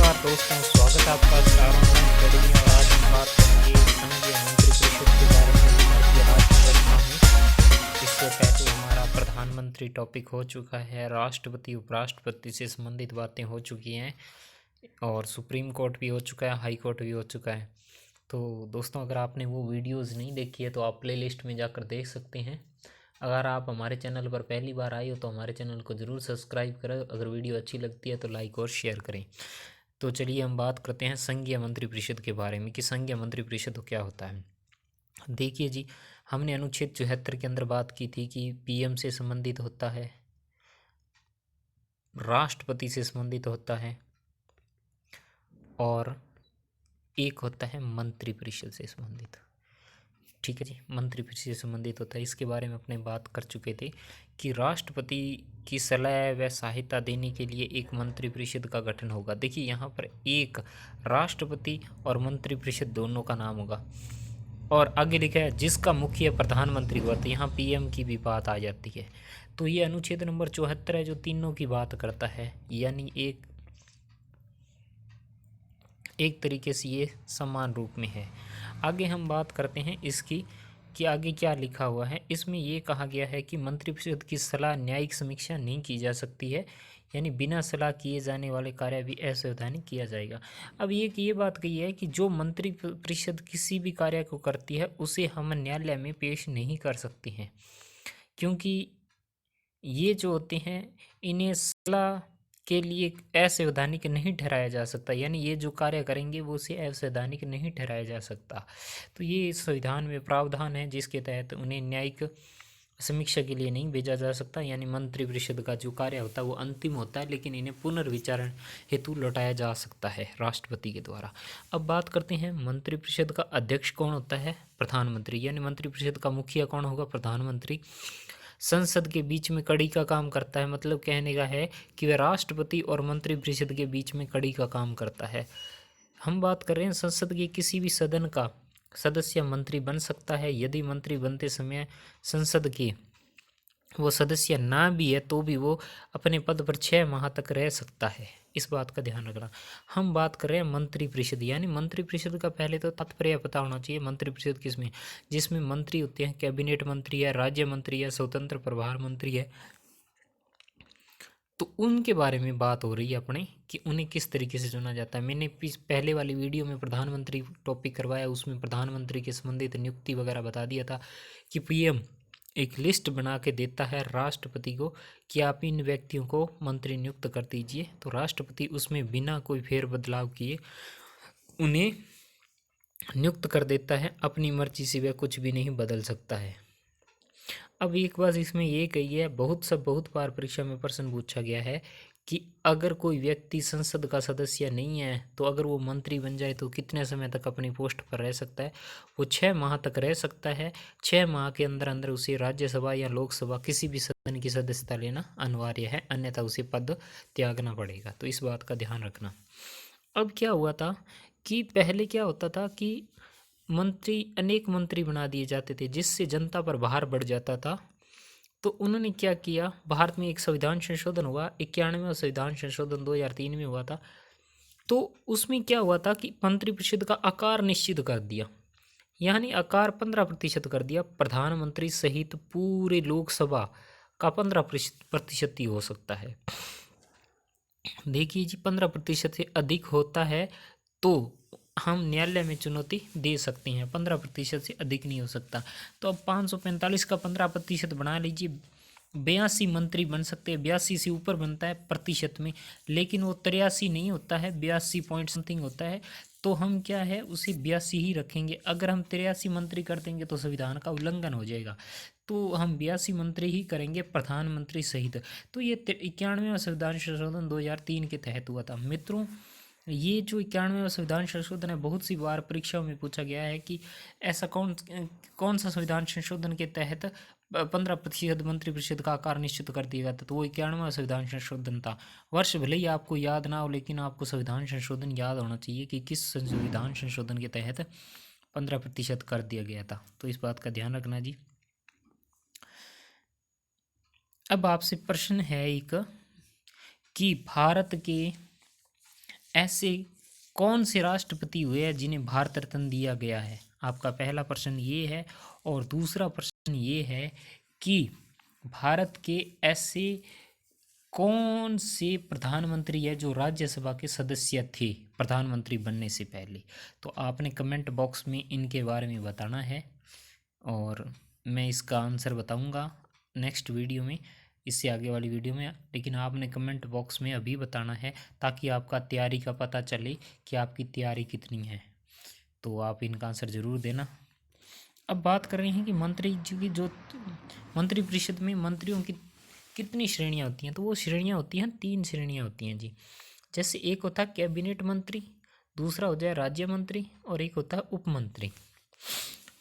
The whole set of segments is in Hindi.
दोस्तों, स्वागत है आपका चारों में अकेडमी। और आज हम बात करेंगे संघीय मंत्रिपरिषद के बारे में, भारतीय राष्ट्रव्यवस्था में। इससे पहले हमारा प्रधानमंत्री टॉपिक हो चुका है, राष्ट्रपति उपराष्ट्रपति से संबंधित बातें हो चुकी हैं, और सुप्रीम कोर्ट भी हो चुका है, हाई कोर्ट भी हो चुका है। तो दोस्तों, अगर आपने वो वीडियोज़ नहीं देखी है तो आप प्ले लिस्ट में जाकर देख सकते हैं। अगर आप हमारे चैनल पर पहली बार आए हो तो हमारे चैनल को ज़रूर सब्सक्राइब करें। अगर वीडियो अच्छी लगती है तो लाइक और शेयर करें। तो चलिए हम बात करते हैं संघीय मंत्रिपरिषद के बारे में कि संघीय मंत्रिपरिषद क्या होता है। देखिए जी, हमने अनुच्छेद 74 के अंदर बात की थी कि पीएम से संबंधित होता है, राष्ट्रपति से संबंधित होता है, और एक होता है मंत्रिपरिषद से संबंधित। ठीक है जी, मंत्रिपरिषद से संबंधित होता है। इसके बारे में अपने बात कर चुके थे कि राष्ट्रपति की सलाह व सहायता देने के लिए एक मंत्रिपरिषद का गठन होगा। देखिए यहाँ पर एक राष्ट्रपति और मंत्रिपरिषद दोनों का नाम होगा, और आगे लिखा है जिसका मुखिया प्रधानमंत्री हुआ। तो यहाँ पीएम की भी बात आ जाती है। तो ये अनुच्छेद नंबर 74 है जो तीनों की बात करता है, यानी एक तरीके से ये समान रूप में है। आगे हम बात करते हैं इसकी कि आगे क्या लिखा हुआ है। इसमें ये कहा गया है कि मंत्रिपरिषद की सलाह न्यायिक समीक्षा नहीं की जा सकती है, यानी बिना सलाह किए जाने वाले कार्य भी असंवैधानिक किया जाएगा। अब ये बात कही है कि जो मंत्रिपरिषद किसी भी कार्य को करती है उसे हम न्यायालय में पेश नहीं कर सकते हैं, क्योंकि ये जो होते हैं इन्हें सलाह के लिए असंवैधानिक नहीं ठहराया जा सकता, यानी ये जो कार्य करेंगे वो उसे असंवैधानिक नहीं ठहराया जा सकता। तो ये संविधान में प्रावधान है जिसके तहत उन्हें न्यायिक समीक्षा के लिए नहीं भेजा जा सकता, यानी मंत्रिपरिषद का जो कार्य होता है वो अंतिम होता है, लेकिन इन्हें पुनर्विचारण हेतु लौटाया जा सकता है राष्ट्रपति के द्वारा। अब बात करते हैं मंत्रिपरिषद का अध्यक्ष कौन होता है? प्रधानमंत्री। यानी मंत्रिपरिषद का मुखिया कौन होगा? प्रधानमंत्री। संसद के बीच में कड़ी का काम करता है, मतलब कहने का है कि वह राष्ट्रपति और मंत्रिपरिषद के बीच में कड़ी का काम करता है। हम बात कर रहे हैं संसद के किसी भी सदन का सदस्य मंत्री बन सकता है। यदि मंत्री बनते समय संसद के वो सदस्य ना भी है तो भी वो अपने पद पर 6 माह तक रह सकता है। इस बात का ध्यान रखना। हम बात कर रहे हैं मंत्रिपरिषद, यानी मंत्रिपरिषद का पहले तो तात्पर्य पता होना चाहिए। मंत्रिपरिषद किसमें? जिसमें मंत्री होते हैं, कैबिनेट मंत्री है, राज्य मंत्री है, स्वतंत्र प्रभार मंत्री है। तो उनके बारे में बात हो रही है अपने कि उन्हें किस तरीके से चुना जाता है। मैंने पहले वाली वीडियो में प्रधानमंत्री टॉपिक करवाया, उसमें प्रधानमंत्री के संबंधित नियुक्ति वगैरह बता दिया था कि पीएम एक लिस्ट बना के देता है राष्ट्रपति को कि आप इन व्यक्तियों को मंत्री नियुक्त कर दीजिए। तो राष्ट्रपति उसमें बिना कोई फेर बदलाव किए उन्हें नियुक्त कर देता है। अपनी मर्जी से वह कुछ भी नहीं बदल सकता है। अब एक बात इसमें ये कही है, बहुत बार परीक्षा में प्रश्न पूछा गया है कि अगर कोई व्यक्ति संसद का सदस्य नहीं है तो अगर वो मंत्री बन जाए तो कितने समय तक अपनी पोस्ट पर रह सकता है? वो 6 माह तक रह सकता है। 6 माह के अंदर अंदर उसे राज्यसभा या लोकसभा किसी भी सदन की सदस्यता लेना अनिवार्य है, अन्यथा उसे पद त्यागना पड़ेगा। तो इस बात का ध्यान रखना। अब क्या हुआ था कि पहले क्या होता था कि अनेक मंत्री बना दिए जाते थे, जिससे जनता पर भार बढ़ जाता था। तो उन्होंने क्या किया, भारत में एक संविधान संशोधन हुआ, 91वां संविधान संशोधन 2003 में हुआ था। तो उसमें क्या हुआ था कि मंत्रिपरिषद का आकार निश्चित कर दिया, यानी आकार 15% कर दिया। प्रधानमंत्री सहित पूरे लोकसभा का 15% ही हो सकता है। देखिए जी, 15% से अधिक होता है तो हम न्यायालय में चुनौती दे सकते हैं, 15% से अधिक नहीं हो सकता। तो अब 545 का 15% बना लीजिए, 82 मंत्री बन सकते हैं। 82 से ऊपर बनता है प्रतिशत में, लेकिन वो 83 नहीं होता है, 82 पॉइंट समथिंग होता है। तो हम क्या है उसे 82 ही रखेंगे। अगर हम 83 मंत्री कर देंगे तो संविधान का उल्लंघन हो जाएगा, तो हम 82 मंत्री ही करेंगे प्रधानमंत्री सहित। तो ये 91वां संविधान संशोधन 2003 के तहत हुआ था। मित्रों, ये जो 91वां संविधान संशोधन है, बहुत सी बार परीक्षाओं में पूछा गया है कि ऐसा कौन सा संविधान संशोधन के तहत 15% मंत्रिपरिषद का आकार निश्चित कर दिया गया था। तो वो 91वां संविधान संशोधन था। वर्ष भले ही आपको याद ना हो, लेकिन आपको संविधान संशोधन याद होना चाहिए कि किस संविधान संशोधन के तहत 15% कर दिया गया था। तो इस बात का ध्यान रखना जी। अब आपसे प्रश्न है एक कि भारत के ऐसे कौन से राष्ट्रपति हुए हैं जिन्हें भारत रत्न दिया गया है? आपका पहला प्रश्न ये है। और दूसरा प्रश्न ये है कि भारत के ऐसे कौन से प्रधानमंत्री है जो राज्यसभा के सदस्य थे प्रधानमंत्री बनने से पहले? तो आपने कमेंट बॉक्स में इनके बारे में बताना है और मैं इसका आंसर बताऊंगा नेक्स्ट वीडियो में, इससे आगे वाली वीडियो में। लेकिन आपने कमेंट बॉक्स में अभी बताना है ताकि आपका तैयारी का पता चले कि आपकी तैयारी कितनी है। तो आप इनका आंसर ज़रूर देना। अब बात कर रहे हैं कि मंत्री जी की जो मंत्रिपरिषद में मंत्रियों की कितनी श्रेणियां होती हैं, तो वो श्रेणियां होती हैं 3 श्रेणियां होती हैं जी। जैसे एक होता है कैबिनेट मंत्री, दूसरा हो जाए राज्य मंत्री और एक होता है उप मंत्री।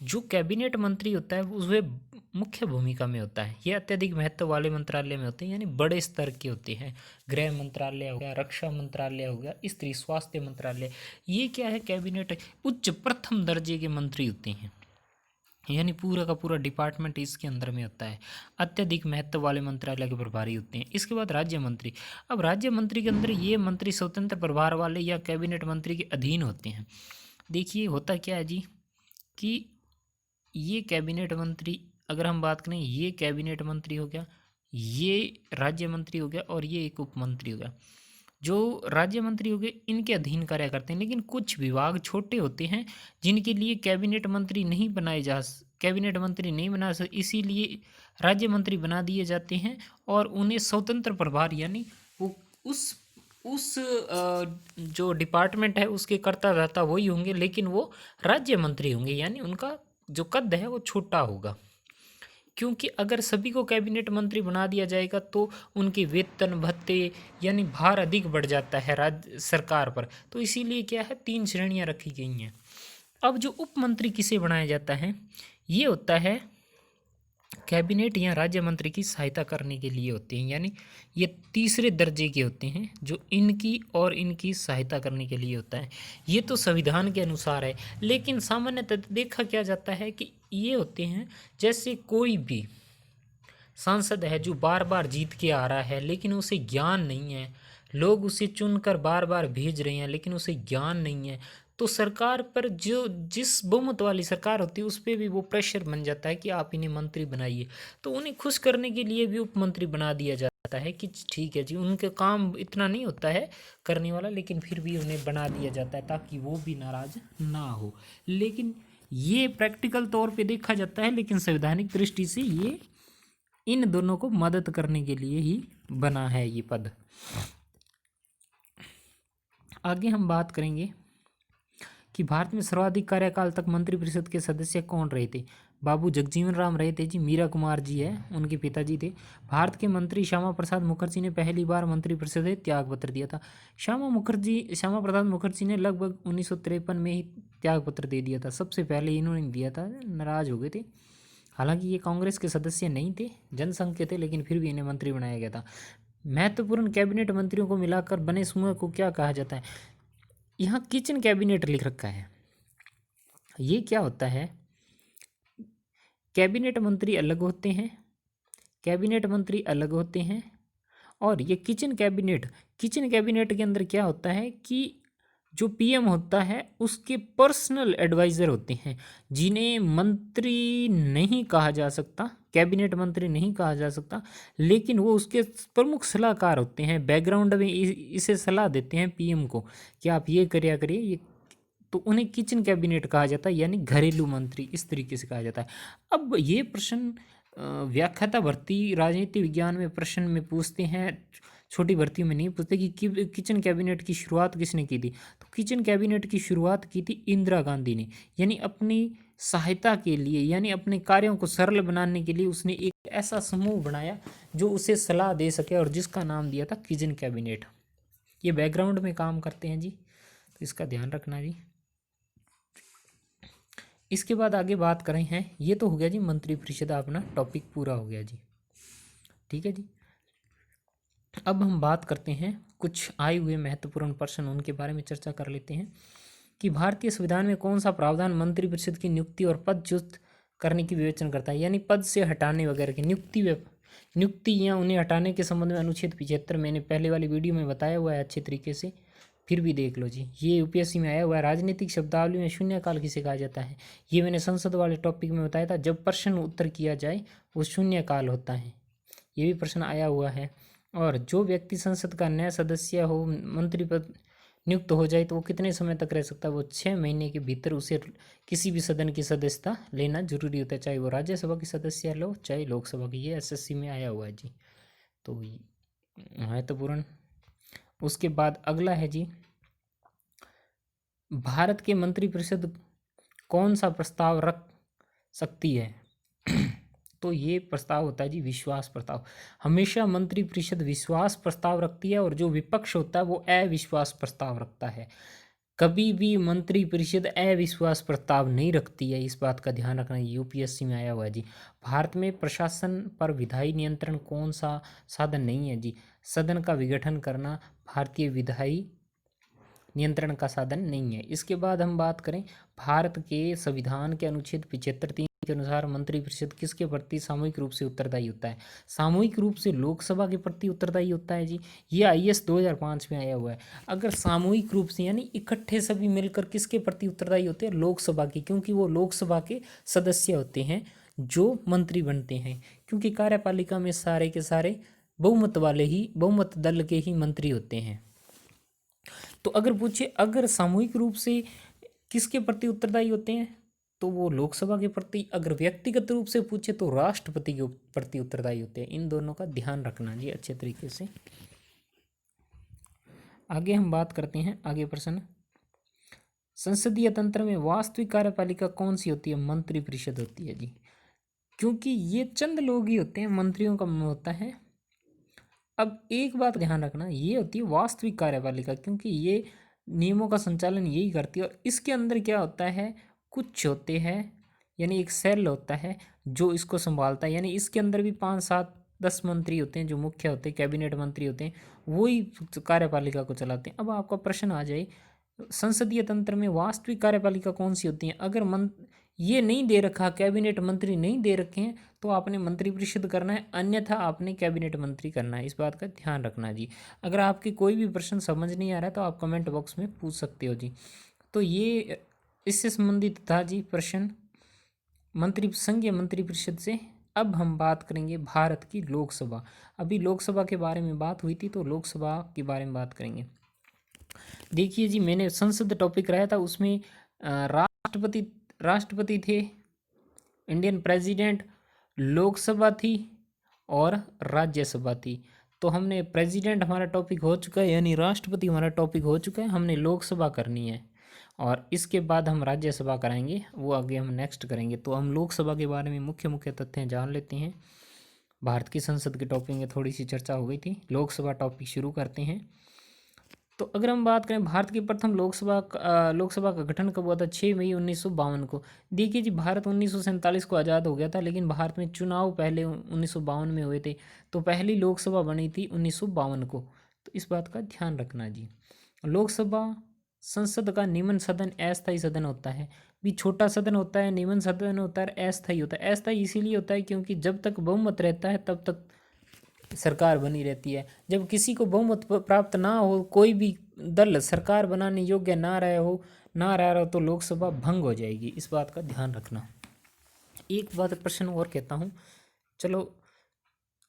जो कैबिनेट मंत्री होता है उसमें मुख्य भूमिका में होता है, ये अत्यधिक महत्व वाले मंत्रालय में होते हैं, यानी बड़े स्तर के होते हैं। गृह मंत्रालय हो गया, रक्षा मंत्रालय हो गया, स्त्री स्वास्थ्य मंत्रालय, ये क्या है कैबिनेट उच्च प्रथम दर्जे के मंत्री होते हैं, यानी पूरा का पूरा डिपार्टमेंट इसके अंदर में होता है। अत्यधिक महत्व वाले मंत्रालय के प्रभारी होते हैं। इसके बाद राज्य मंत्री। अब राज्य मंत्री के अंदर ये मंत्री स्वतंत्र प्रभार वाले या कैबिनेट मंत्री के अधीन होते हैं। देखिए होता क्या है जी कि ये कैबिनेट मंत्री, अगर हम बात करें, ये कैबिनेट मंत्री हो गया, ये राज्य मंत्री हो गया और ये एक उप मंत्री हो गया। जो राज्य मंत्री हो गए इनके अधीन कार्य करते हैं, लेकिन कुछ विभाग छोटे होते हैं जिनके लिए कैबिनेट मंत्री नहीं बना सकते, इसीलिए राज्य मंत्री बना दिए जाते हैं और उन्हें स्वतंत्र प्रभार, यानी वो उस जो डिपार्टमेंट है उसके कर्ता धर्ता वही होंगे, लेकिन वो राज्य मंत्री होंगे, यानी उनका जो कद है वो छोटा होगा। क्योंकि अगर सभी को कैबिनेट मंत्री बना दिया जाएगा तो उनके वेतन भत्ते यानी भार अधिक बढ़ जाता है राज्य सरकार पर, तो इसीलिए क्या है 3 श्रेणियां रखी गई हैं। अब जो उप मंत्री किसे बनाया जाता है, ये होता है कैबिनेट या राज्य मंत्री की सहायता करने के लिए होते हैं, यानी ये तीसरे दर्जे के होते हैं जो इनकी और इनकी सहायता करने के लिए होता है। ये तो संविधान के अनुसार है, लेकिन सामान्यतः देखा क्या जाता है कि ये होते हैं जैसे कोई भी सांसद है जो बार बार जीत के आ रहा है लेकिन उसे ज्ञान नहीं है, लोग उसे चुनकर बार बार भेज रहे हैं लेकिन उसे ज्ञान नहीं है, तो सरकार पर जो जिस बहुमत वाली सरकार होती है उस पर भी वो प्रेशर बन जाता है कि आप इन्हें मंत्री बनाइए। तो उन्हें खुश करने के लिए भी उप मंत्री बना दिया जाता है कि ठीक है जी, उनके काम इतना नहीं होता है करने वाला, लेकिन फिर भी उन्हें बना दिया जाता है ताकि वो भी नाराज ना हो। लेकिन ये प्रैक्टिकल तौर पे देखा जाता है, लेकिन संवैधानिक दृष्टि से ये इन दोनों को मदद करने के लिए ही बना है ये पद। आगे हम बात करेंगे कि भारत में सर्वाधिक कार्यकाल तक मंत्रिपरिषद के सदस्य कौन रहे थे। बाबू जगजीवन राम रहे थे जी, मीरा कुमार जी है उनके पिताजी थे। भारत के मंत्री श्यामा प्रसाद मुखर्जी ने पहली बार मंत्रिपरिषद से त्यागपत्र दिया था। श्यामा प्रसाद मुखर्जी ने लगभग 1953 में ही त्यागपत्र दे दिया था, सबसे पहले इन्होंने दिया था, नाराज हो गए थे। हालांकि ये कांग्रेस के सदस्य नहीं थे, जनसंघ के थे, लेकिन फिर भी इन्हें मंत्री बनाया गया था। महत्वपूर्ण कैबिनेट मंत्रियों को मिलाकर बने समूह को क्या कहा जाता है? यहाँ किचन कैबिनेट लिख रखा है। ये क्या होता है, कैबिनेट मंत्री अलग होते हैं, कैबिनेट मंत्री अलग होते हैं, और ये किचन कैबिनेट के अंदर क्या होता है कि जो पीएम होता है उसके पर्सनल एडवाइज़र होते हैं, जिन्हें मंत्री नहीं कहा जा सकता, कैबिनेट मंत्री नहीं कहा जा सकता, लेकिन वो उसके प्रमुख सलाहकार होते हैं, बैकग्राउंड में इसे सलाह देते हैं पीएम को कि आप ये करिए ये, तो उन्हें किचन कैबिनेट कहा जाता है, यानी घरेलू मंत्री इस तरीके से कहा जाता है। अब ये प्रश्न व्याख्याता भर्ती राजनीति विज्ञान में प्रश्न में पूछते हैं, छोटी भर्तियों में नहीं पूछते कि किचन कैबिनेट की शुरुआत किसने की थी। तो किचन कैबिनेट की शुरुआत की थी इंदिरा गांधी ने, यानी अपनी सहायता के लिए, यानी अपने कार्यों को सरल बनाने के लिए उसने एक ऐसा समूह बनाया जो उसे सलाह दे सके और जिसका नाम दिया था किचन कैबिनेट। ये बैकग्राउंड में काम करते हैं जी, तो इसका ध्यान रखना जी। इसके बाद आगे बात करें हैं, ये तो हो गया जी मंत्रिपरिषद, अपना टॉपिक पूरा हो गया जी, ठीक है जी। अब हम बात करते हैं कुछ आए हुए महत्वपूर्ण प्रश्न, उनके बारे में चर्चा कर लेते हैं कि भारतीय संविधान में कौन सा प्रावधान मंत्रिपरिषद की नियुक्ति और पदच्युत करने की विवेचना करता है, यानी पद से हटाने वगैरह की नियुक्ति या उन्हें हटाने के संबंध में अनुच्छेद 75, मैंने पहले वाली वीडियो में बताया हुआ है अच्छे तरीके से, फिर भी देख लो जी, ये यूपीएससी में आया हुआ है। राजनीतिक शब्दावली में शून्यकाल किसे कहा जाता है? ये मैंने संसद वाले टॉपिक में बताया था, जब प्रश्न उत्तर किया जाए वो शून्यकाल होता है। ये भी प्रश्न आया हुआ है। और जो व्यक्ति संसद का नया सदस्य हो, मंत्री पद नियुक्त हो जाए तो वो कितने समय तक रह सकता है? वो 6 महीने के भीतर उसे किसी भी सदन की सदस्यता लेना जरूरी होता है, चाहे वो राज्यसभा की सदस्य लो चाहे लोकसभा की। ये एसएससी में आया हुआ है जी, तो महत्वपूर्ण। उसके बाद अगला है जी, भारत के मंत्रिपरिषद कौन सा प्रस्ताव रख सकती है? तो ये प्रस्ताव होता है जी विश्वास प्रस्ताव। हमेशा मंत्रिपरिषद विश्वास प्रस्ताव रखती है और जो विपक्ष होता है वो अविश्वास प्रस्ताव रखता है। कभी भी मंत्रिपरिषद अविश्वास प्रस्ताव नहीं रखती है, इस बात का ध्यान रखना। यूपीएससी में आया हुआ है जी। भारत में प्रशासन पर विधायी नियंत्रण कौन सा साधन नहीं है जी? सदन का विघटन करना भारतीय विधायी नियंत्रण का साधन नहीं है। इसके बाद हम बात करें, भारत के संविधान के अनुच्छेद 75(3) के अनुसार मंत्रिपरिषद किसके प्रति सामूहिक रूप से उत्तरदायी होता है? सामूहिक रूप से लोकसभा के प्रति उत्तरदायी होता है जी। ये आईएएस 2005 में आया हुआ है। अगर सामूहिक रूप से यानी इकट्ठे सभी मिलकर किसके प्रति उत्तरदायी होते हैं? लोकसभा की, क्योंकि वो लोकसभा के सदस्य होते हैं जो मंत्री बनते हैं। क्योंकि कार्यपालिका में सारे के सारे बहुमत दल के ही मंत्री होते हैं। तो अगर पूछे अगर सामूहिक रूप से किसके प्रति उत्तरदायी होते हैं तो वो लोकसभा के प्रति। अगर व्यक्तिगत रूप से पूछे तो राष्ट्रपति के प्रति उत्तरदायी होते हैं। इन दोनों का ध्यान रखना जी अच्छे तरीके से। आगे हम बात करते हैं, आगे प्रश्न, संसदीय तंत्र में वास्तविक कार्यपालिका कौन सी होती है? मंत्रिपरिषद होती है जी, क्योंकि ये चंद लोग ही होते हैं, मंत्रियों का होता है। अब एक बात ध्यान रखना, ये होती है वास्तविक कार्यपालिका, क्योंकि ये नियमों का संचालन यही करती है। और इसके अंदर क्या होता है, कुछ होते हैं यानी एक सेल होता है जो इसको संभालता है। यानी इसके अंदर भी 5, 7, 10 मंत्री होते हैं जो मुख्य होते हैं, कैबिनेट मंत्री होते हैं, वही कार्यपालिका को चलाते हैं। अब आपका प्रश्न आ जाए, संसदीय तंत्र में वास्तविक कार्यपालिका कौन सी होती है? अगर ये नहीं दे रखा, कैबिनेट मंत्री नहीं दे रखे हैं, तो आपने मंत्रिपरिषद करना है, अन्यथा आपने कैबिनेट मंत्री करना है। इस बात का ध्यान रखना जी। अगर आपके कोई भी प्रश्न समझ नहीं आ रहा है तो आप कमेंट बॉक्स में पूछ सकते हो जी। तो ये इससे संबंधित था जी प्रश्न संघीय मंत्रिपरिषद से। अब हम बात करेंगे भारत की लोकसभा। अभी लोकसभा के बारे में बात हुई थी, तो लोकसभा के बारे में बात करेंगे। देखिए जी, मैंने संसद टॉपिक रहा था, उसमें राष्ट्रपति थे, इंडियन प्रेसिडेंट, लोकसभा थी और राज्यसभा थी। तो हमने प्रेसिडेंट हमारा टॉपिक हो चुका है, यानी राष्ट्रपति हमारा टॉपिक हो चुका है। हमने लोकसभा करनी है और इसके बाद हम राज्यसभा कराएंगे, वो आगे हम नेक्स्ट करेंगे। तो हम लोकसभा के बारे में मुख्य तथ्य जान लेते हैं। भारत की संसद के टॉपिक में थोड़ी सी चर्चा हो गई थी, लोकसभा टॉपिक शुरू करते हैं। तो अगर हम बात करें भारत की प्रथम लोकसभा का गठन कब हुआ था? 6 मई 1952 को। देखिए जी, भारत 1947 को आज़ाद हो गया था, लेकिन भारत में चुनाव पहले 1952 में हुए थे। तो पहली लोकसभा बनी थी 1952 को। तो इस बात का ध्यान रखना जी। लोकसभा संसद का निम्न सदन अस्थायी सदन होता है। भी छोटा सदन होता है, निम्न सदन होता है, अस्थायी होता है। अस्थायी इसीलिए होता है क्योंकि जब तक बहुमत रहता है तब तक सरकार बनी रहती है। जब किसी को बहुमत प्राप्त ना हो, कोई भी दल सरकार बनाने योग्य ना रहा हो तो लोकसभा भंग हो जाएगी। इस बात का ध्यान रखना। एक बात प्रश्न और कहता हूँ, चलो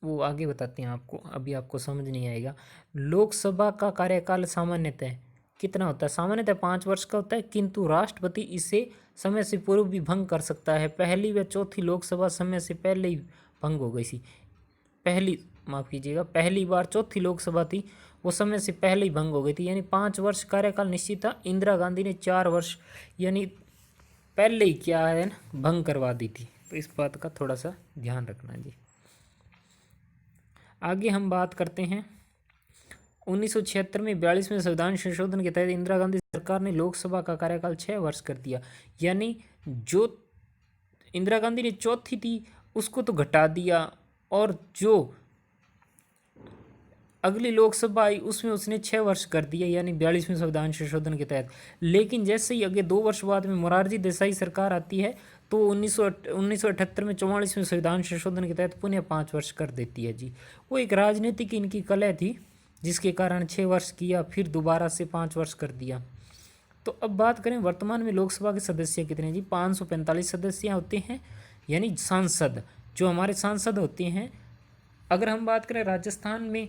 वो आगे बताते हैं आपको, अभी आपको समझ नहीं आएगा। लोकसभा का कार्यकाल सामान्यतः कितना होता है? सामान्यतः 5 वर्ष का होता है, किंतु राष्ट्रपति इसे समय से पूर्व भी भंग कर सकता है। पहली व चौथी लोकसभा समय से पहले ही भंग हो गई थी। पहली बार चौथी लोकसभा थी, वो समय से पहले ही भंग हो गई थी। यानी 5 वर्ष कार्यकाल निश्चित था। इंदिरा गांधी ने 4 वर्ष यानी पहले ही क्या है ना, भंग करवा दी थी। तो इस बात का थोड़ा सा ध्यान रखना जी। आगे हम बात करते हैं, 1976 में 42वें संविधान संशोधन के तहत इंदिरा गांधी सरकार ने लोकसभा का कार्यकाल 6 वर्ष कर दिया। यानी जो इंदिरा गांधी ने चौथी थी उसको तो घटा दिया, और जो अगली लोकसभा आई उसमें उसने 6 वर्ष कर दिया, यानी 42वें संविधान संशोधन के तहत। लेकिन जैसे ही आगे 2 वर्ष बाद में मोरारजी देसाई सरकार आती है तो 1978 में 44वें संविधान संशोधन के तहत पुनः 5 वर्ष कर देती है जी। वो एक राजनीतिक इनकी कलह थी जिसके कारण 6 वर्ष किया, फिर दोबारा से 5 वर्ष कर दिया। तो अब बात करें वर्तमान में लोकसभा के सदस्य कितने हैं जी, 545 सदस्य होते हैं, यानी सांसद, जो हमारे सांसद होते हैं। अगर हम बात करें राजस्थान में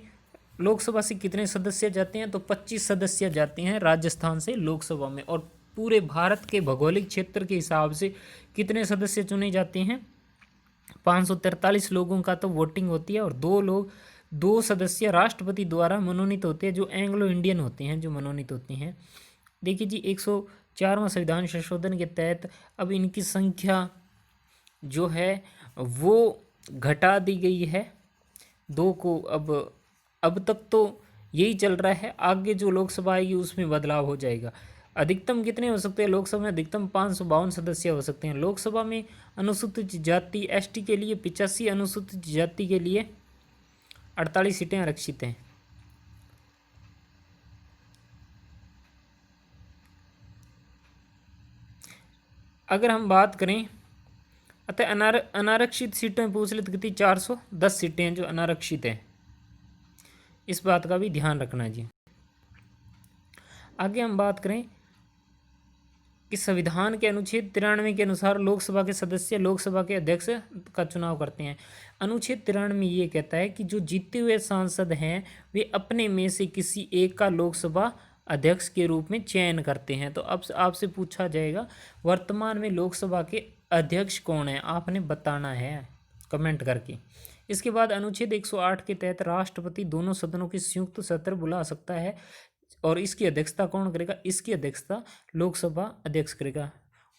लोकसभा से कितने सदस्य जाते हैं, तो 25 सदस्य जाते हैं राजस्थान से लोकसभा में। और पूरे भारत के भौगोलिक क्षेत्र के हिसाब से कितने सदस्य चुने जाते हैं, 543 लोगों का तो वोटिंग होती है, और 2 सदस्य राष्ट्रपति द्वारा मनोनीत होते हैं, जो एंग्लो इंडियन होते हैं, जो मनोनीत होते हैं। देखिए जी, 104वां संविधान संशोधन के तहत अब इनकी संख्या जो है वो घटा दी गई है 2 को। अब तक तो यही चल रहा है, आगे जो लोकसभा आएगी उसमें बदलाव हो जाएगा। अधिकतम कितने हो सकते हैं लोकसभा में, अधिकतम 552 सदस्य हो सकते हैं लोकसभा में। अनुसूचित जाति एसटी के लिए 85, अनुसूचित जाति के लिए 48 सीटें आरक्षित हैं। अगर हम बात करें अतः अनारक्षित सीटें पूछ ले तो कितनी, 410 सीटें हैं जो अनारक्षित हैं। इस बात का भी ध्यान रखना जी। आगे हम बात करें कि संविधान के अनुच्छेद 93 के अनुसार लोकसभा के सदस्य लोकसभा के अध्यक्ष का चुनाव करते हैं। अनुच्छेद 93 ये कहता है कि जो जीते हुए सांसद हैं वे अपने में से किसी एक का लोकसभा अध्यक्ष के रूप में चयन करते हैं। तो अब आपसे पूछा जाएगा वर्तमान में लोकसभा के अध्यक्ष कौन है, आपने बताना है कमेंट करके। इसके बाद अनुच्छेद 108 के तहत राष्ट्रपति दोनों सदनों की संयुक्त सत्र बुला सकता है, और इसकी अध्यक्षता कौन करेगा, इसकी अध्यक्षता लोकसभा अध्यक्ष करेगा।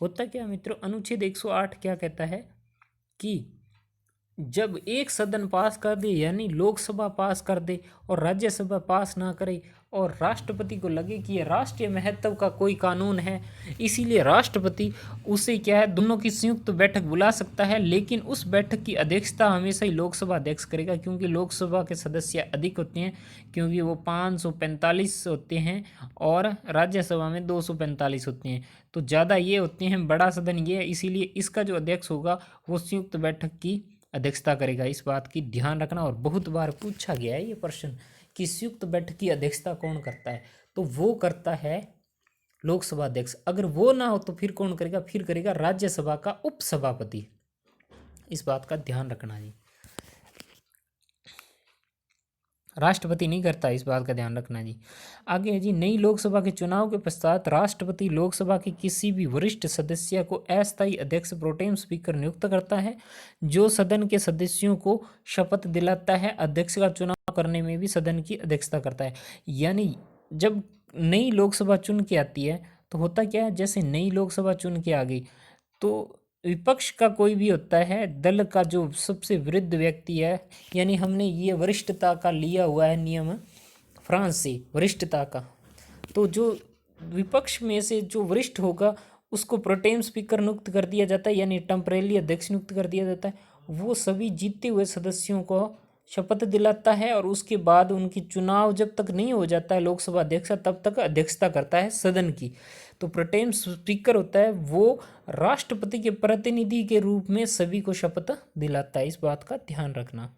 होता क्या मित्रों, अनुच्छेद 108 क्या कहता है कि जब एक सदन पास कर दे, यानी लोकसभा पास कर दे और राज्यसभा पास ना करे, और राष्ट्रपति को लगे कि यह राष्ट्रीय महत्व का कोई कानून है, इसीलिए राष्ट्रपति उसे क्या है, दोनों की संयुक्त बैठक बुला सकता है। लेकिन उस बैठक की अध्यक्षता हमेशा ही लोकसभा अध्यक्ष करेगा, क्योंकि लोकसभा के सदस्य अधिक होते हैं, क्योंकि वो 545 होते हैं और राज्यसभा में 245 होते हैं, तो ज़्यादा ये होते हैं, बड़ा सदन ये है, इसीलिए इसका जो अध्यक्ष होगा वो संयुक्त बैठक की अध्यक्षता करेगा। इस बात की ध्यान रखना, और बहुत बार पूछा गया है ये प्रश्न कि संयुक्त बैठक की अध्यक्षता कौन करता है, तो वो करता है लोकसभा अध्यक्ष। अगर वो ना हो तो फिर कौन करेगा, फिर करेगा राज्यसभा का उपसभापति। इस बात का ध्यान रखना जी, राष्ट्रपति नहीं करता, इस बात का ध्यान रखना जी। आगे है जी, नई लोकसभा के चुनाव के पश्चात राष्ट्रपति लोकसभा के किसी भी वरिष्ठ सदस्य को अस्थायी अध्यक्ष प्रोटेम स्पीकर नियुक्त करता है, जो सदन के सदस्यों को शपथ दिलाता है। अध्यक्ष का चुनाव करने में भी सदन की अध्यक्षता करता है। यानी जब नई लोकसभा चुन के आती है तो होता क्या है, जैसे नई लोकसभा चुन के आ गई तो विपक्ष का कोई भी होता है, दल का जो सबसे वृद्ध व्यक्ति है, यानी हमने ये वरिष्ठता का लिया हुआ है नियम फ्रांस से, वरिष्ठता का, तो जो विपक्ष में से जो वरिष्ठ होगा उसको प्रोटेम स्पीकर नियुक्त कर दिया जाता है, यानी टेम्परेरी अध्यक्ष नियुक्त कर दिया जाता है। वो सभी जीते हुए सदस्यों को शपथ दिलाता है, और उसके बाद उनकी चुनाव जब तक नहीं हो जाता है लोकसभा अध्यक्ष, तब तक अध्यक्षता करता है सदन की। तो प्रोटेम स्पीकर होता है वो राष्ट्रपति के प्रतिनिधि के रूप में सभी को शपथ दिलाता है। इस बात का ध्यान रखना।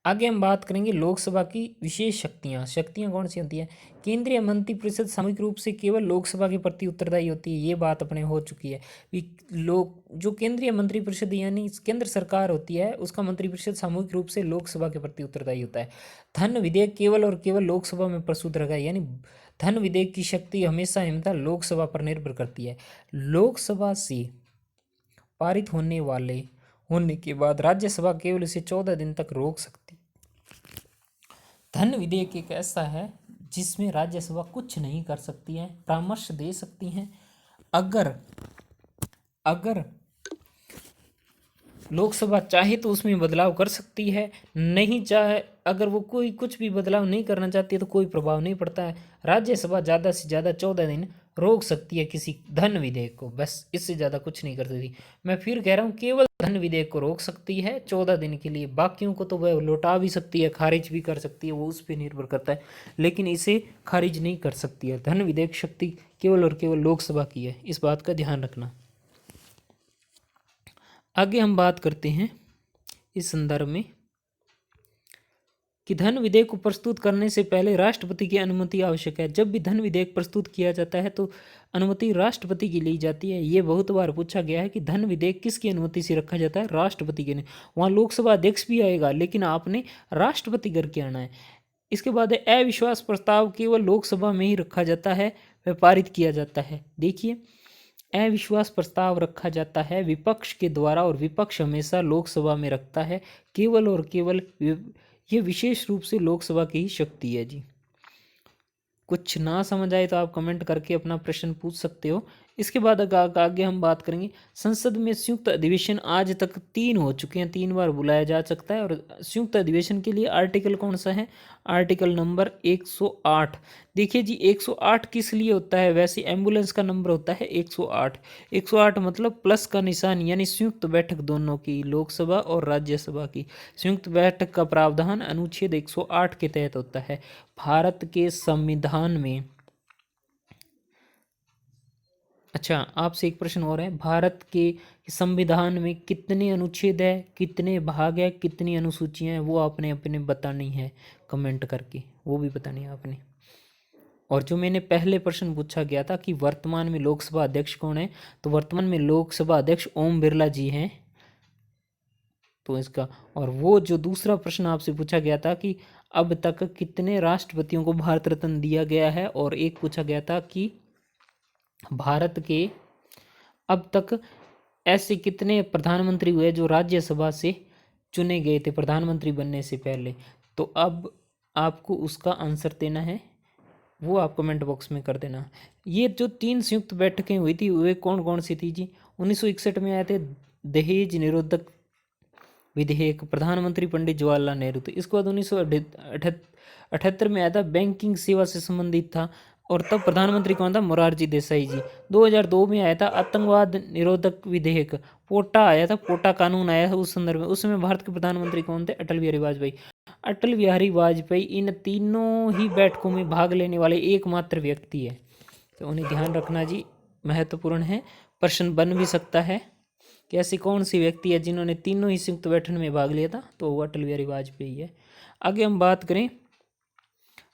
आगे हम बात करेंगे लोकसभा की विशेष शक्तियां कौन सी होती है। केंद्रीय मंत्रिपरिषद सामूहिक रूप से केवल लोकसभा के प्रति उत्तरदायी होती है, ये बात अपने हो चुकी है। जो केंद्रीय मंत्रिपरिषद यानी केंद्र सरकार होती है, उसका मंत्रिपरिषद सामूहिक रूप से लोकसभा के प्रति उत्तरदायी होता है। धन विधेयक केवल और केवल लोकसभा में प्रस्तुत रखा है, यानी धन विधेयक की शक्ति हमेशा लोकसभा पर निर्भर करती है। लोकसभा से पारित होने के बाद राज्यसभा केवल इसे 14 दिन तक रोक सकती। धन विधेयक एक ऐसा है जिसमें राज्यसभा कुछ नहीं कर सकती है, परामर्श दे सकती हैं। अगर लोकसभा चाहे तो उसमें बदलाव कर सकती है, नहीं चाहे, अगर वो कुछ भी बदलाव नहीं करना चाहती है तो कोई प्रभाव नहीं पड़ता है। राज्यसभा ज़्यादा से ज़्यादा 14 दिन रोक सकती है किसी धन विधेयक को, बस इससे ज़्यादा कुछ नहीं कर सकती। मैं फिर कह रहा हूँ, केवल धन विधेयक को रोक सकती है 14 दिन के लिए, बाकियों को तो वह लौटा भी सकती है, खारिज भी कर सकती है, वो उस पर निर्भर करता है, लेकिन इसे खारिज नहीं कर सकती है। धन विधेयक शक्ति केवल और केवल लोकसभा की है, इस बात का ध्यान रखना। आगे हम बात करते हैं इस संदर्भ में कि धन विधेयक को प्रस्तुत करने से पहले राष्ट्रपति की अनुमति आवश्यक है। जब भी धन विधेयक प्रस्तुत किया जाता है तो अनुमति राष्ट्रपति की ली जाती है। ये बहुत बार पूछा गया है कि धन विधेयक किसकी अनुमति से रखा जाता है, राष्ट्रपति के। वहाँ लोकसभा अध्यक्ष भी आएगा, लेकिन आपने राष्ट्रपति करके आना है। इसके बाद अविश्वास प्रस्ताव केवल लोकसभा में ही रखा जाता है, वह पारित किया जाता है। देखिए, अविश्वास प्रस्ताव रखा जाता है विपक्ष के द्वारा, और विपक्ष हमेशा लोकसभा में रखता है केवल और केवल। ये विशेष रूप से लोकसभा की ही शक्ति है जी। कुछ ना समझ आए तो आप कमेंट करके अपना प्रश्न पूछ सकते हो। इसके बाद आगे हम बात करेंगे, संसद में संयुक्त अधिवेशन आज तक 3 हो चुके हैं, 3 बार बुलाया जा सकता है। और संयुक्त अधिवेशन के लिए आर्टिकल कौन सा है, आर्टिकल नंबर 108। देखिए जी, 108 किस लिए होता है, वैसे एम्बुलेंस का नंबर होता है 108। 108 मतलब प्लस का निशान, यानी संयुक्त बैठक दोनों की, लोकसभा और राज्यसभा की संयुक्त बैठक का प्रावधान अनुच्छेद 108 के तहत होता है। भारत के संविधान में, अच्छा आपसे एक प्रश्न और है, भारत के संविधान में कितने अनुच्छेद है, कितने भाग है, कितनी अनुसूचियां हैं, वो आपने अपने बतानी है कमेंट करके, वो भी बतानी है आपने। और जो मैंने पहले प्रश्न पूछा गया था कि वर्तमान में लोकसभा अध्यक्ष कौन है, तो वर्तमान में लोकसभा अध्यक्ष ओम बिरला जी हैं। तो इसका, और वो जो दूसरा प्रश्न आपसे पूछा गया था कि अब तक कितने राष्ट्रपतियों को भारत रत्न दिया गया है, और एक पूछा गया था कि भारत के अब तक ऐसे कितने प्रधानमंत्री हुए जो राज्यसभा से चुने गए थे प्रधानमंत्री बनने से पहले। तो अब आपको उसका आंसर देना है, वो आप कमेंट बॉक्स में कर देना। ये जो 3 संयुक्त बैठकें हुई थी वे कौन कौन सी थी जी, 1961 में आए थे दहेज निरोधक विधेयक, प्रधानमंत्री पंडित जवाहरलाल नेहरू थे। इसके बाद 1978 में आया था बैंकिंग सेवा से संबंधित था, और तब प्रधानमंत्री कौन था, मोरारजी देसाई जी। 2002 में आया था आतंकवाद निरोधक विधेयक, पोटा आया था, पोटा कानून आया था उस संदर्भ में। उस समय भारत के प्रधानमंत्री कौन थे, अटल बिहारी वाजपेयी। अटल बिहारी वाजपेयी इन तीनों ही बैठकों में भाग लेने वाले एकमात्र व्यक्ति है, तो उन्हें ध्यान रखना जी, महत्वपूर्ण है, प्रश्न बन भी सकता है कि ऐसी कौन सी व्यक्ति है जिन्होंने तीनों ही संयुक्त बैठक में भाग लिया था, तो वो अटल बिहारी वाजपेयी है। आगे हम बात करें,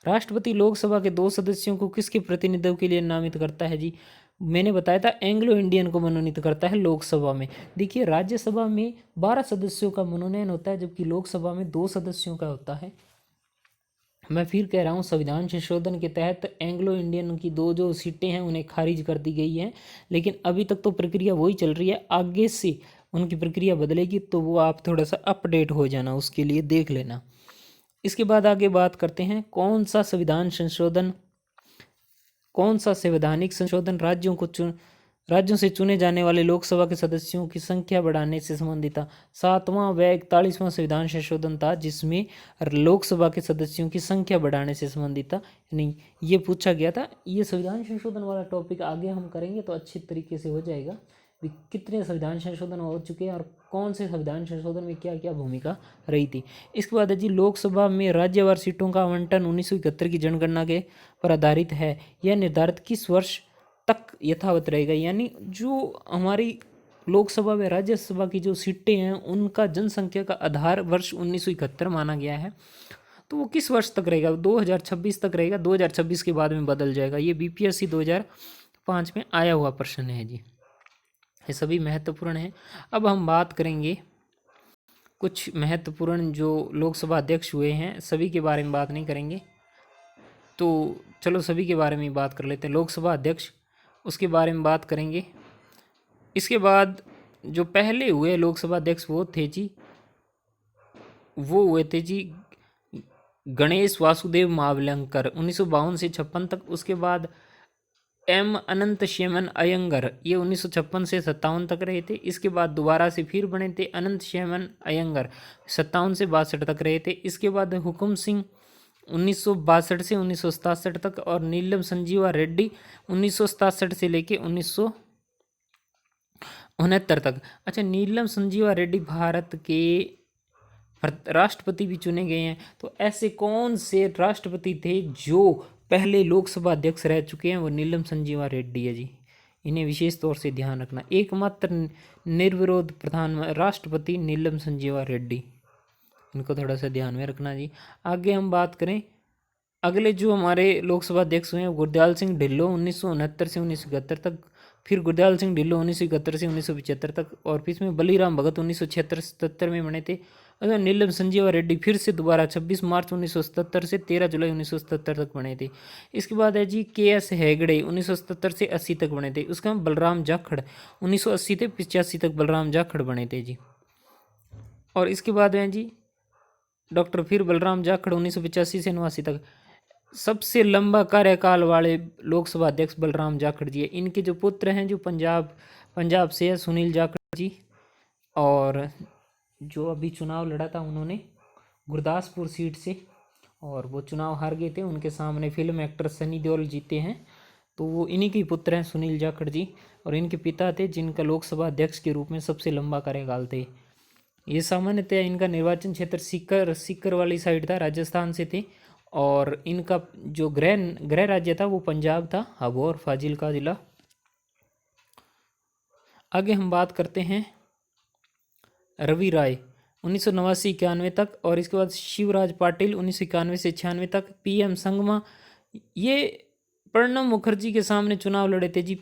राष्ट्रपति लोकसभा के 2 सदस्यों को किसके प्रतिनिधित्व के लिए नामित करता है जी, मैंने बताया था एंग्लो इंडियन को मनोनीत करता है लोकसभा में। देखिए, राज्यसभा में 12 सदस्यों का मनोनयन होता है, जबकि लोकसभा में 2 सदस्यों का होता है। मैं फिर कह रहा हूँ, संविधान संशोधन के तहत एंग्लो इंडियन की 2 जो सीटें हैं उन्हें खारिज कर दी गई हैं, लेकिन अभी तक तो प्रक्रिया वही चल रही है। आगे से उनकी प्रक्रिया बदलेगी, तो वो आप थोड़ा सा अपडेट हो जाना, उसके लिए देख लेना। इसके बाद आगे बात करते हैं, कौन सा संवैधानिक संशोधन राज्यों से चुने जाने वाले लोकसभा के सदस्यों की संख्या बढ़ाने से संबंधित था। 7वां व 41वां संविधान संशोधन था, जिसमें लोकसभा के सदस्यों की संख्या बढ़ाने से संबंधित था। नहीं, ये पूछा गया था। ये संविधान संशोधन वाला टॉपिक आगे हम करेंगे तो अच्छी तरीके से हो जाएगा, कितने संविधान संशोधन हो चुके हैं और कौन से संविधान संशोधन में क्या क्या भूमिका रही थी। इसके बाद है जी, लोकसभा में राज्यवार सीटों का आवंटन 1971 की जनगणना के पर आधारित है। यह निर्धारित किस वर्ष तक यथावत रहेगा, यानी जो हमारी लोकसभा व राज्यसभा की जो सीटें हैं उनका जनसंख्या का आधार वर्ष 1971 माना गया है। तो वो किस वर्ष तक रहेगा, 2026 तक रहेगा, 2026 के बाद में बदल जाएगा। ये बीपीएससी 2005 में आया हुआ प्रश्न है जी, ये सभी महत्वपूर्ण है। अब हम बात करेंगे कुछ महत्वपूर्ण जो लोकसभा अध्यक्ष हुए हैं, सभी के बारे में बात नहीं करेंगे, तो चलो सभी के बारे में बात कर लेते हैं। लोकसभा अध्यक्ष, उसके बारे में बात करेंगे। इसके बाद जो पहले हुए लोकसभा अध्यक्ष वो हुए थे जी गणेश वासुदेव मावलंकर 1952 से 56 तक। उसके बाद एम अनंत श्यमन अयंगर, ये 1956 से 57 तक रहे थे। इसके बाद दोबारा से फिर बने थे अनंत श्यमन अयंगर, 57 से 62 तक रहे थे। इसके बाद हुकुम सिंह 1962 से 1967 तक, और नीलम संजीवा रेड्डी 1967 से लेके 1969 तक। अच्छा, नीलम संजीवा रेड्डी भारत के राष्ट्रपति भी चुने गए हैं। तो ऐसे कौन से राष्ट्रपति थे जो पहले लोकसभा अध्यक्ष रह चुके हैं, वो नीलम संजीवा रेड्डी है जी, इन्हें विशेष तौर से ध्यान रखना। एकमात्र निर्विरोध राष्ट्रपति नीलम संजीवा रेड्डी, इनको थोड़ा सा ध्यान में रखना जी। आगे हम बात करें, अगले जो हमारे लोकसभा अध्यक्ष हुए हैं गुरदयाल सिंह ढिल्लों 1969 से 1971 तक, फिर गुरदयाल सिंह ढिल्लों 1971 से 1975 तक, और फिर इसमें बलीराम भगत 1976 में बने थे। अगर नीलम संजीवा रेड्डी फिर से दोबारा 26 मार्च 1977 से 13 जुलाई 1977 तक बने थे। इसके बाद है जी KS हेगड़े 1977 से 80 तक बने थे। उसके बाद बलराम जाखड़ 1980 से 85 तक बलराम जाखड़ बने थे जी। और इसके बाद है जी डॉक्टर फिर बलराम जाखड़ 1985 से 89 तक। सबसे लंबा कार्यकाल वाले लोकसभा अध्यक्ष बलराम जाखड़ जी है। इनके जो पुत्र हैं जो पंजाब से है सुनील जाखड़ जी, और जो अभी चुनाव लड़ा था उन्होंने गुरदासपुर सीट से, और वो चुनाव हार गए थे। उनके सामने फिल्म एक्टर सनी देओल जीते हैं, तो वो इन्हीं के पुत्र हैं सुनील जाखड़ जी, और इनके पिता थे जिनका लोकसभा अध्यक्ष के रूप में सबसे लंबा कार्यकाल थे। ये सामान्यतः इनका निर्वाचन क्षेत्र सीकर वाली साइड था, राजस्थान से थे, और इनका जो गृह राज्य था वो पंजाब था, अबोर फाजिल्का जिला। आगे हम बात करते हैं रवि राय 1989-91 तक, और इसके बाद शिवराज पाटिल 1991 से 96 तक। PM संगमा ये प्रणब मुखर्जी के सामने चुनाव लड़े थे जी,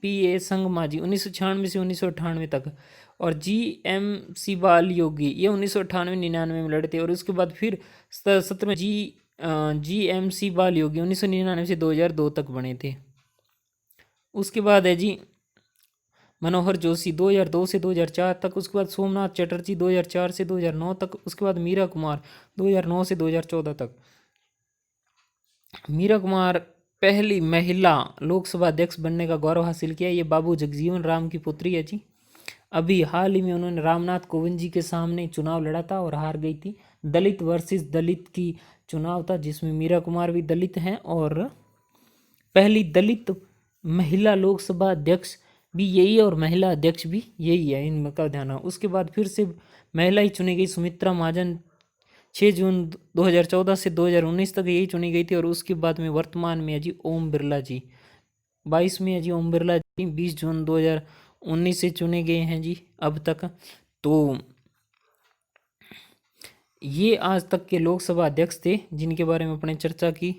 PA संगमा जी 1996 से 1998 तक। और GMC बाल योगी ये 1998-99 में लड़े थे। और उसके बाद फिर 17 में GMC बाल योगी 1999 से 2002 तक बने थे। उसके बाद है जी मनोहर जोशी 2002 से 2004 तक। उसके बाद सोमनाथ चटर्जी 2004 से 2009 तक। उसके बाद मीरा कुमार 2009 से 2014 तक। मीरा कुमार पहली महिला लोकसभा अध्यक्ष बनने का गौरव हासिल किया। ये बाबू जगजीवन राम की पुत्री है जी। अभी हाल ही में उन्होंने रामनाथ कोविंद जी के सामने चुनाव लड़ा था और हार गई थी। दलित वर्सेस दलित की चुनाव था जिसमें मीरा कुमार भी दलित हैं, और पहली दलित महिला लोकसभा अध्यक्ष भी यही है और महिला अध्यक्ष भी यही है, इनका ध्यान है। उसके बाद फिर से महिला ही चुनी गई, सुमित्रा महाजन 6 जून 2014 से 2019 तक यही चुनी गई थी। और उसके बाद में वर्तमान में है जी ओम बिरला जी 22 में है जी। ओम बिरला जी 20 जून 2019 से चुने गए हैं जी अब तक। तो ये आज तक के लोकसभा अध्यक्ष थे जिनके बारे में अपने चर्चा की।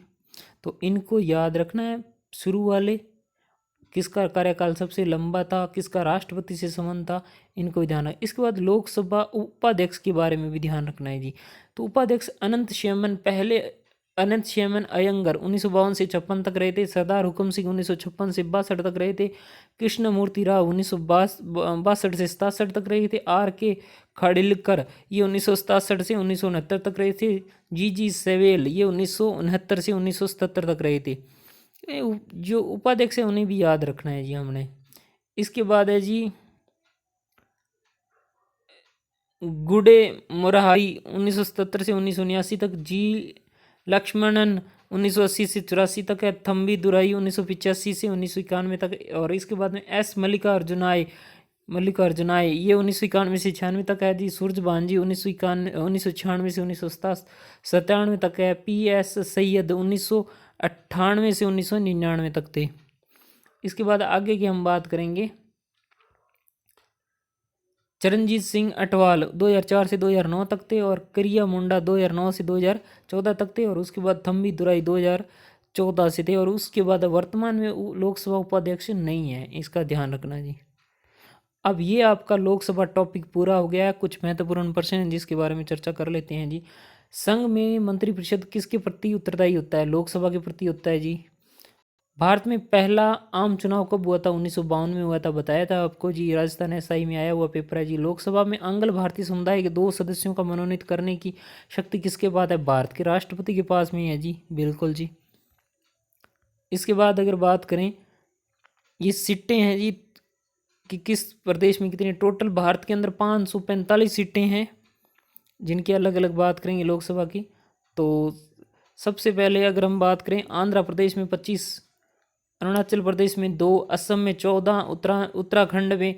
तो इनको याद रखना है, शुरू वाले किसका कार्यकाल सबसे लंबा था, किसका राष्ट्रपति से संबंध था, इनको ध्यान है। इसके बाद लोकसभा उपाध्यक्ष के बारे में भी ध्यान रखना है जी। तो उपाध्यक्ष अनंत श्यमन अयंगर 1952 से 56 तक रहे थे। सरदार हुक्म सिंह 1956 से 62 तक रहे थे। कृष्णमूर्ति राव 1962 से 67 तक रहे थे। RK खाडिलकर ये 1967 से 1969 तक रहे थे। GG सेवेल ये 1969 से 1977 तक रहे थे। जो उपाध्यक्ष है उन्हें भी याद रखना है जी हमने। इसके बाद है जी गुडे मुरारी 1977 से 1979 तक। G लक्ष्मणन 1980 से 84 तक है। थम्बी दुराई 1985 से 1991 तक। और इसके बाद में S मल्लिकार्जुनाय ये 1991 से 96 तक है जी। सूरजभान जी 1996 से 1997 तक है। PS सैयद 1998 से 1999 तक थे। इसके बाद आगे की हम बात करेंगे चरणजीत सिंह अटवाल 2004 से 2009 तक थे। और करिया मुंडा 2009 से 2014 तक थे। और उसके बाद थम्बी दुराई 2014 से थे। और उसके बाद वर्तमान में लोकसभा उपाध्यक्ष नहीं है, इसका ध्यान रखना जी। अब ये आपका लोकसभा टॉपिक पूरा हो गया है। कुछ महत्वपूर्ण प्रश्न हैं जिसके बारे में चर्चा कर लेते हैं जी। संघ में मंत्रिपरिषद किसके प्रति उत्तरदायी होता है? लोकसभा के प्रति होता है जी। भारत में पहला आम चुनाव कब हुआ था? 1952 में हुआ था, बताया था आपको जी। राजस्थान SI में आया हुआ पेपर है जी। लोकसभा में आंग्ल भारतीय समुदाय के 2 सदस्यों का मनोनीत करने की शक्ति किसके पास है? भारत के राष्ट्रपति के पास में है जी, बिल्कुल जी। इसके बाद अगर बात करें ये सीटें हैं जी कि किस प्रदेश में कितनी, टोटल भारत के अंदर 545 सीटें हैं जिनकी अलग अलग बात करेंगे लोकसभा की। तो सबसे पहले अगर हम बात करें आंध्र प्रदेश में 25, अरुणाचल प्रदेश में 2, असम में 14, उत्तराखंड में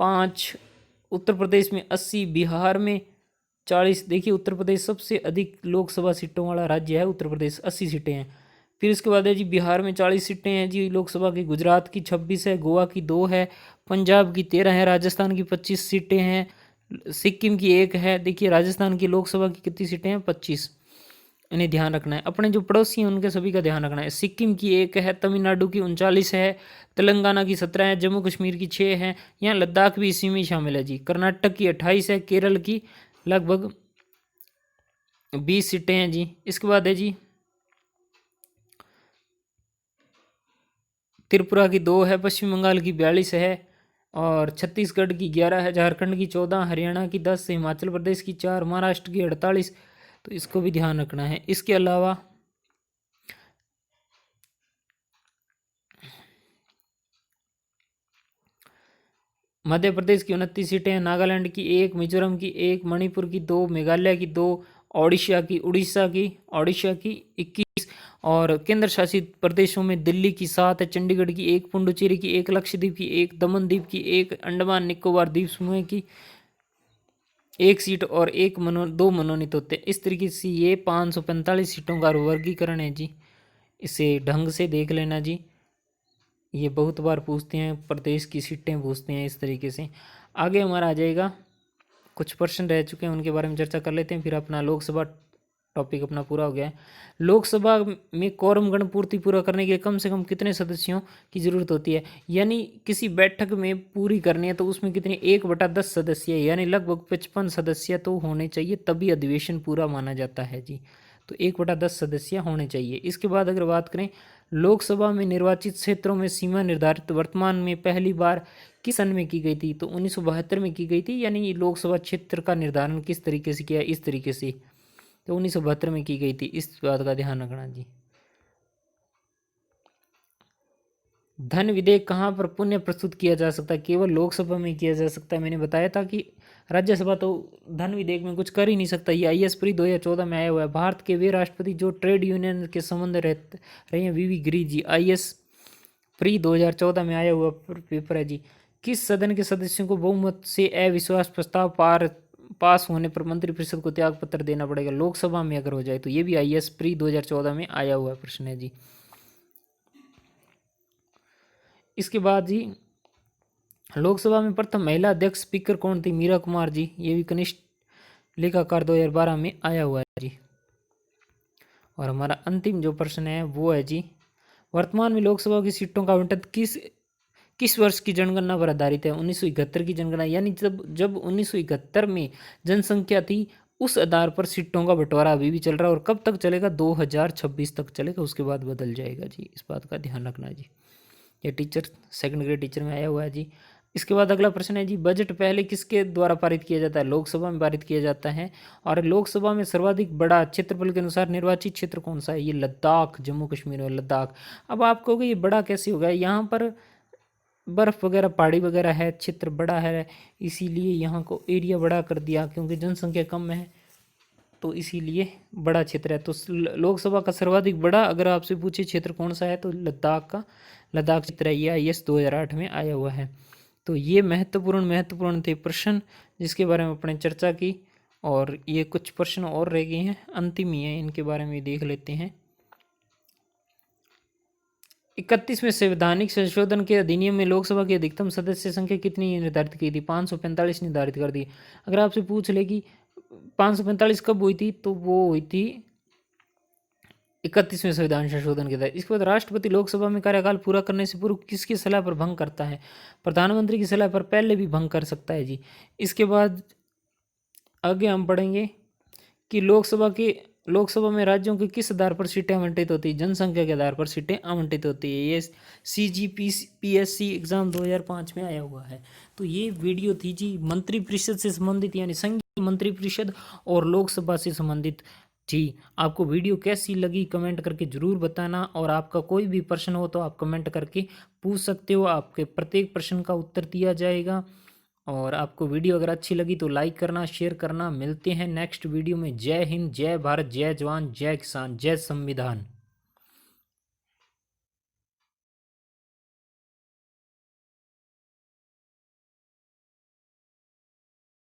5, उत्तर प्रदेश में 80, बिहार में 40। देखिए उत्तर प्रदेश सबसे अधिक लोकसभा सीटों वाला राज्य है, उत्तर प्रदेश 80 सीटें हैं। फिर इसके बाद है जी बिहार में 40 सीटें हैं जी लोकसभा की। गुजरात की 26 है, गोवा की 2 है, पंजाब की 13 है, राजस्थान की 25 सीटें हैं, सिक्किम की एक है। देखिए राजस्थान की लोकसभा की कितनी सीटें हैं, 25, इन्हें ध्यान रखना है। अपने जो पड़ोसी हैं उनके सभी का ध्यान रखना है। सिक्किम की एक है, तमिलनाडु की 39 है, तेलंगाना की 17 है, जम्मू कश्मीर की 6 है, यहाँ लद्दाख भी इसी में शामिल है जी। कर्नाटक की 28 है, केरल की लगभग 20 सीटें हैं जी। इसके बाद है जी त्रिपुरा की 2 है, पश्चिम बंगाल की 42 है, और छत्तीसगढ़ की 11 है, झारखंड की 14, हरियाणा की 10, हिमाचल प्रदेश की 4, महाराष्ट्र की 48। तो इसको भी ध्यान रखना है। इसके अलावा मध्य प्रदेश की 29 सीटें हैं, नागालैंड की 1, मिजोरम की 1, मणिपुर की 2, मेघालय की 2, ओडिशा की 21, और केंद्र शासित प्रदेशों में दिल्ली की 7 है, चंडीगढ़ की 1, पुडुचेरी की 1, लक्षद्वीप की 1, दमन द्वीप की 1, अंडमान निकोबार द्वीप समूह की 1 सीट और 2 मनोनीत होते हैं। इस तरीके से ये 545 सीटों का वर्गीकरण है जी। इसे ढंग से देख लेना जी। ये बहुत बार पूछते हैं, प्रदेश की सीटें पूछते हैं इस तरीके से। आगे हमारा आ जाएगा, कुछ प्रश्न रह चुके हैं उनके बारे में चर्चा कर लेते हैं, फिर अपना लोकसभा टॉपिक अपना पूरा हो गया है। लोकसभा में कोरम गण पूर्ति पूरा करने के लिए कम से कम कितने सदस्यों की जरूरत होती है, यानी किसी बैठक में पूरी करनी है तो उसमें कितने 1/10 सदस्य, यानी लगभग 55 सदस्य तो होने चाहिए, तभी अधिवेशन पूरा माना जाता है जी। तो 1/10 सदस्य होने चाहिए। इसके बाद अगर बात करें लोकसभा में निर्वाचित क्षेत्रों में सीमा निर्धारित वर्तमान में पहली बार किस सन में की गई थी, तो 1972 में की गई थी। यानी लोकसभा क्षेत्र का निर्धारण किस तरीके से किया, इस तरीके से, तो 1972 में की गई थी। इस बात का ध्यान रखना जी। धन विधेयक कहाँ पर पुनः प्रस्तुत किया जा सकता है, केवल लोकसभा में किया जा सकता है। मैंने बताया था कि राज्यसभा तो धन विधेयक में कुछ कर ही नहीं सकता। ये IS प्री 2014 में आया हुआ है। भारत के वे राष्ट्रपति जो ट्रेड यूनियन के संबंध रहे हैं, VV Giri ji, IS pre 2014 में आया हुआ पेपर है जी। किस सदन के सदस्यों को बहुमत से अविश्वास प्रस्ताव पास होने पर मंत्रिपरिषद को त्याग पत्र देना पड़ेगा, लोकसभा में अगर हो जाए तो। ये भी IS प्री 2014 में आया हुआ प्रश्न है जी। इसके बाद जी लोकसभा में प्रथम महिला अध्यक्ष स्पीकर कौन थी, मीरा कुमार जी। ये भी कनिष्ठ लेखाकार 2012 में आया हुआ है जी। और हमारा अंतिम जो प्रश्न है वो है जी, वर्तमान में लोकसभा की सीटों का आवंटन किस वर्ष की जनगणना पर आधारित है, 1971 की जनगणना। यानी जब 1971 में जनसंख्या थी, उस आधार पर सीटों का बंटवारा अभी भी चल रहा है, और कब तक चलेगा, 2026 तक चलेगा, उसके बाद बदल जाएगा जी। इस बात का ध्यान रखना जी। ये टीचर सेकंड ग्रेड टीचर में आया हुआ है जी। इसके बाद अगला प्रश्न है जी, बजट पहले किसके द्वारा पारित किया जाता है, लोकसभा में पारित किया जाता है। और लोकसभा में सर्वाधिक बड़ा क्षेत्रफल के अनुसार निर्वाचित क्षेत्र कौन सा है, ये लद्दाख, जम्मू कश्मीर में लद्दाख। अब आप कहोगे ये बड़ा कैसे होगा, यहाँ पर बर्फ़ वगैरह पहाड़ी वगैरह है, क्षेत्र बड़ा है, इसीलिए यहाँ को एरिया बड़ा कर दिया, क्योंकि जनसंख्या कम है तो इसीलिए बड़ा क्षेत्र है। तो लोकसभा का सर्वाधिक बड़ा अगर आपसे पूछे क्षेत्र कौन सा है, तो लद्दाख क्षेत्र है। ये IS 2008 में आया हुआ है। तो ये महत्वपूर्ण थे प्रश्न जिसके बारे में अपने चर्चा की, और ये कुछ प्रश्न और रह गए हैं, अंतिम ही है, इनके बारे में देख लेते हैं। 31वें संवैधानिक संशोधन के अधिनियम में लोकसभा की अधिकतम सदस्य संख्या कितनी निर्धारित की थी, 545 निर्धारित कर दी। अगर आपसे पूछ ले कि 545 कब हुई थी, तो वो हुई थी 31वें संविधान संशोधन के तहत। इसके बाद राष्ट्रपति लोकसभा में कार्यकाल पूरा करने से पूर्व किसकी सलाह पर भंग करता है, प्रधानमंत्री की सलाह पर पहले भी भंग कर सकता है जी। इसके बाद आगे हम पढ़ेंगे कि लोकसभा में राज्यों के किस आधार पर सीटें आवंटित होती है, जनसंख्या के आधार पर सीटें आवंटित होती है। ये CGPSC एग्जाम 2005 में आया हुआ है। तो ये वीडियो थी जी मंत्रिपरिषद से संबंधित, यानी संघीय मंत्रिपरिषद और लोकसभा से संबंधित जी। आपको वीडियो कैसी लगी कमेंट करके ज़रूर बताना, और आपका कोई भी प्रश्न हो तो आप कमेंट करके पूछ सकते हो, आपके प्रत्येक प्रश्न का उत्तर दिया जाएगा। और आपको वीडियो अगर अच्छी लगी तो लाइक करना, शेयर करना। मिलते हैं नेक्स्ट वीडियो में। जय हिंद, जय भारत, जय जवान, जय किसान, जय संविधान।